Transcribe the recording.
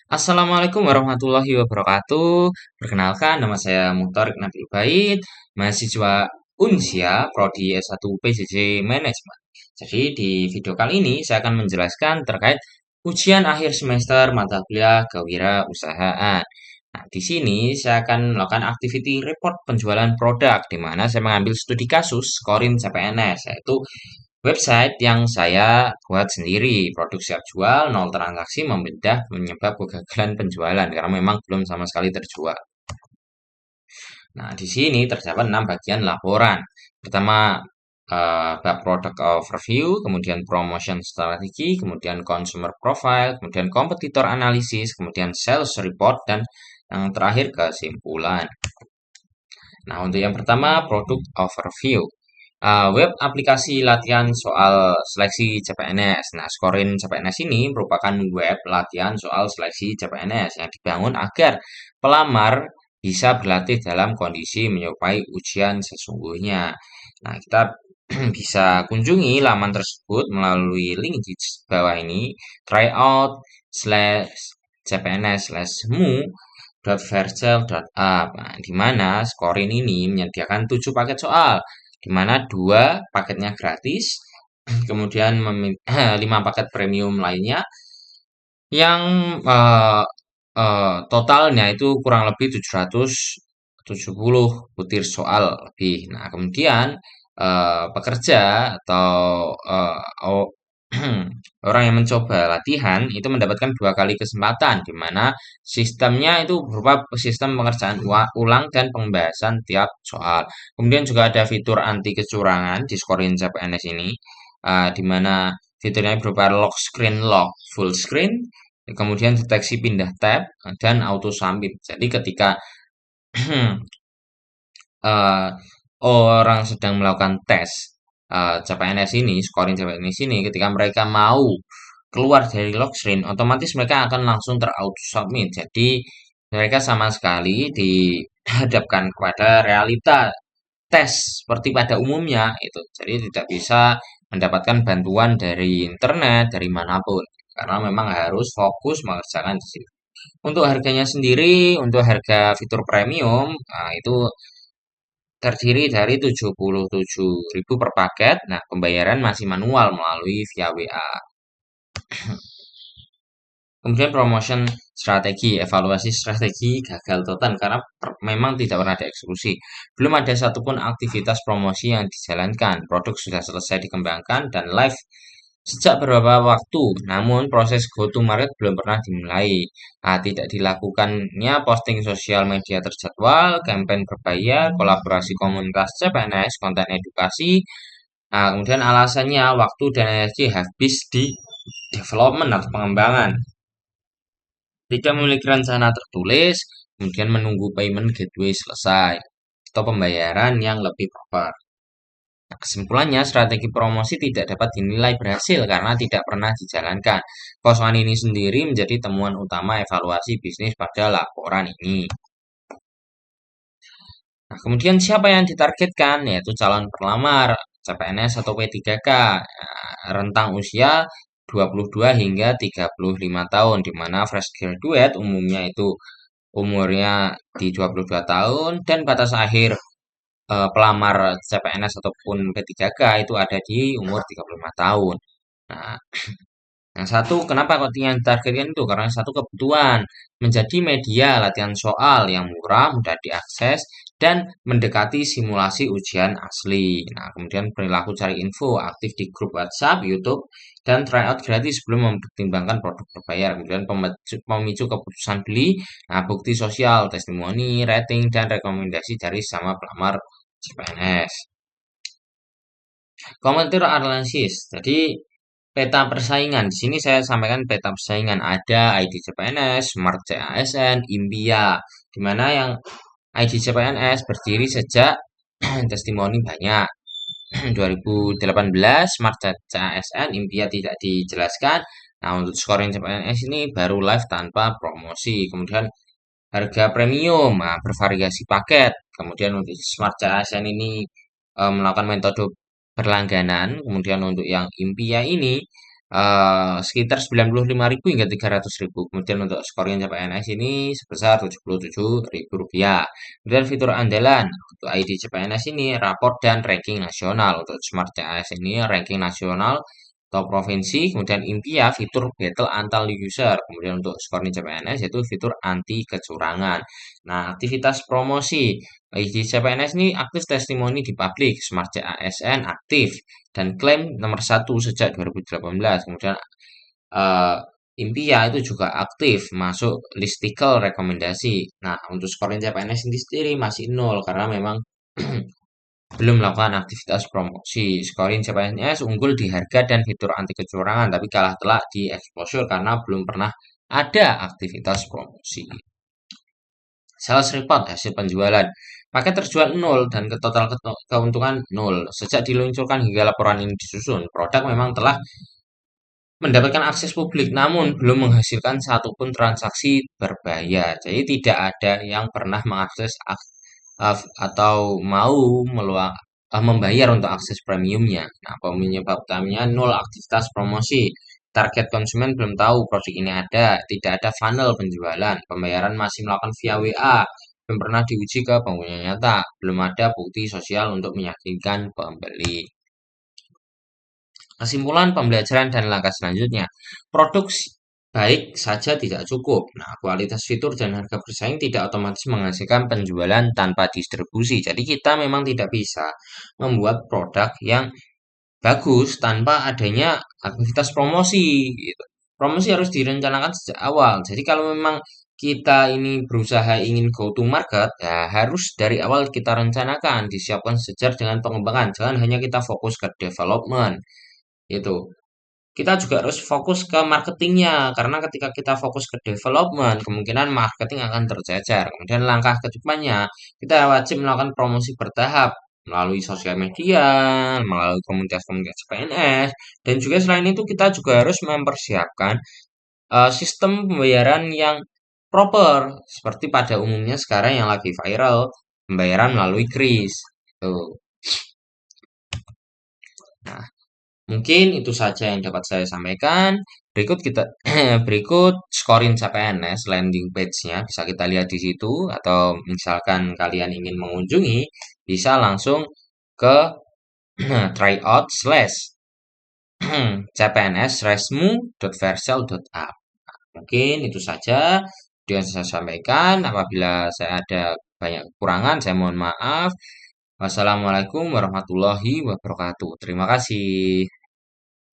Assalamualaikum warahmatullahi wabarakatuh. Perkenalkan, nama saya Muhtarik Nabil Bait, mahasiswa Unsia, Prodi S1 PJJ Manajemen. Jadi di video kali ini saya akan menjelaskan terkait ujian akhir semester mata kuliah kewirausahaan. Nah, di sini saya akan melakukan activity report penjualan produk, di mana saya mengambil studi kasus Skorin CPNS, yaitu website yang saya buat sendiri, produk siap jual, nol transaksi, membedah penyebab kegagalan penjualan karena memang belum sama sekali terjual. Nah, di sini terdapat 6 bagian laporan. Pertama, bab product overview, kemudian promotion strategi, kemudian consumer profile, kemudian kompetitor analisis, kemudian sales report, dan yang terakhir kesimpulan. Nah, untuk yang pertama, produk overview. Web aplikasi latihan soal seleksi CPNS. Nah, Skorin CPNS ini merupakan web latihan soal seleksi CPNS yang dibangun agar pelamar bisa berlatih dalam kondisi menyerupai ujian sesungguhnya. Nah, kita bisa kunjungi laman tersebut melalui link di bawah ini, tryout slash CPNS slash mu .vercel.app. Nah, di mana Skorin ini menyediakan 7 paket soal, di mana 2 paketnya gratis, kemudian 5 paket premium lainnya yang eh, totalnya itu kurang lebih 770 butir soal lebih. Nah, kemudian pekerja atau eh, orang yang mencoba latihan itu mendapatkan 2 kali kesempatan, di mana sistemnya itu berupa sistem pengerjaan ulang dan pembahasan tiap soal. Kemudian juga ada fitur anti kecurangan di Skorin CPNS ini, di mana fiturnya berupa lock screen lock full screen, kemudian deteksi pindah tab, dan auto submit. Jadi ketika eh, orang sedang melakukan tes CPNS ini, scoring CPNS ini, ketika mereka mau keluar dari lock screen, otomatis mereka akan langsung terauto submit. Jadi mereka sama sekali dihadapkan kepada realita tes seperti pada umumnya itu. Jadi tidak bisa mendapatkan bantuan dari internet dari manapun karena memang harus fokus mengerjakan di sini. Untuk harganya sendiri, untuk harga fitur premium, nah itu terdiri dari 77.000 per paket. Nah, pembayaran masih manual melalui via WA. Kemudian promotion strategi, evaluasi strategi gagal total karena memang tidak pernah ada eksekusi. Belum ada satupun aktivitas promosi yang dijalankan. Produk sudah selesai dikembangkan dan live sejak beberapa waktu, namun proses go to market belum pernah dimulai. Nah, tidak dilakukannya posting sosial media terjadwal, campaign berbayar, kolaborasi komunitas CPNS, konten edukasi. Nah, kemudian alasannya waktu dan energi habis di development atau pengembangan. Tidak memiliki rencana tertulis, kemudian menunggu payment gateway selesai, atau pembayaran yang lebih proper. Nah, kesimpulannya, strategi promosi tidak dapat dinilai berhasil karena tidak pernah dijalankan. Kosongan ini sendiri menjadi temuan utama evaluasi bisnis pada laporan ini. Nah, kemudian siapa yang ditargetkan? Yaitu calon pelamar, CPNS atau P3K, rentang usia 22 hingga 35 tahun, di mana fresh graduate umumnya itu umurnya di 22 tahun, dan batas akhir pelamar CPNS ataupun P3K itu ada di umur 35 tahun. Nah, yang satu, kenapa kok yang ditargetkan itu? Karena satu kebutuhan menjadi media latihan soal yang murah, mudah diakses, dan mendekati simulasi ujian asli. Nah, kemudian perilaku cari info, aktif di grup WhatsApp, YouTube, dan tryout gratis sebelum mempertimbangkan produk berbayar. Kemudian pemicu keputusan beli, nah, bukti sosial, testimoni, rating, dan rekomendasi dari sama pelamar CPNS. Komentar analisis. Jadi peta persaingan. Di sini saya sampaikan peta persaingan. Ada ID CPNS, Smart CASN, Impia, di mana yang ID CPNS berdiri sejak testimoni banyak. 2018 Smart CASN, Impia tidak dijelaskan. Nah, untuk scoring CPNS ini baru live tanpa promosi. Kemudian harga premium, nah, bervariasi paket. Kemudian untuk Smart CASN ini melakukan metode berlangganan. Kemudian untuk yang Impia ini sekitar 95.000 hingga 300.000. Kemudian untuk scoring CPNS ini sebesar Rp77.000. Kemudian fitur andalan untuk ID CPNS ini raport dan ranking nasional. Untuk Smart CAS ini ranking nasional atau provinsi. Kemudian Impia fitur battle antar user. Kemudian untuk scoring CPNS yaitu fitur anti kecurangan. Nah, aktivitas promosi ID CPNS ini aktif testimoni di publik, Smart CASN aktif dan klaim nomor satu sejak 2018. Kemudian eh, Impia itu juga aktif masuk listicle rekomendasi. Nah, untuk scoring CPNS ini sendiri masih nol karena memang belum melakukan aktivitas promosi. Scoring CPNS unggul di harga dan fitur anti kecurangan, tapi kalah telak di exposure karena belum pernah ada aktivitas promosi. Sales report hasil penjualan. Paket terjual nol dan total keuntungan nol. Sejak diluncurkan hingga laporan ini disusun, produk memang telah mendapatkan akses publik namun belum menghasilkan satupun transaksi berbayar. Jadi tidak ada yang pernah mengakses atau mau membayar untuk akses premiumnya. Nah, penyebab utamanya nol aktivitas promosi. Target konsumen belum tahu produk ini ada, tidak ada funnel penjualan, pembayaran masih melakukan via WA, belum pernah diuji ke pengguna nyata, belum ada bukti sosial untuk meyakinkan pembeli. Kesimpulan pembelajaran dan langkah selanjutnya. Produk baik saja tidak cukup. Nah, kualitas fitur dan harga bersaing tidak otomatis menghasilkan penjualan tanpa distribusi. Jadi kita memang tidak bisa membuat produk yang bagus tanpa adanya aktivitas promosi gitu. Promosi harus direncanakan sejak awal. Jadi kalau memang kita ini berusaha ingin go to market, ya harus dari awal kita rencanakan, disiapkan sejajar dengan pengembangan. Jangan hanya kita fokus ke development. Itu. Kita juga harus fokus ke marketingnya, karena ketika kita fokus ke development, kemungkinan marketing akan tercecer. Kemudian langkah ke depannya, kita wajib melakukan promosi bertahap melalui sosial media, melalui komunitas-komunitas PNS, dan juga selain itu kita juga harus mempersiapkan sistem pembayaran yang proper, seperti pada umumnya sekarang yang lagi viral, pembayaran melalui kris. Tuh. Nah, mungkin itu saja yang dapat saya sampaikan. Berikut kita berikut scoring CPNS landing page-nya bisa kita lihat di situ atau misalkan kalian ingin mengunjungi bisa langsung ke tryout slash cpns resmu.versel.app. Mungkin itu saja yang saya sampaikan. Apabila saya ada banyak kekurangan, saya mohon maaf. Wassalamualaikum warahmatullahi wabarakatuh. Terima kasih.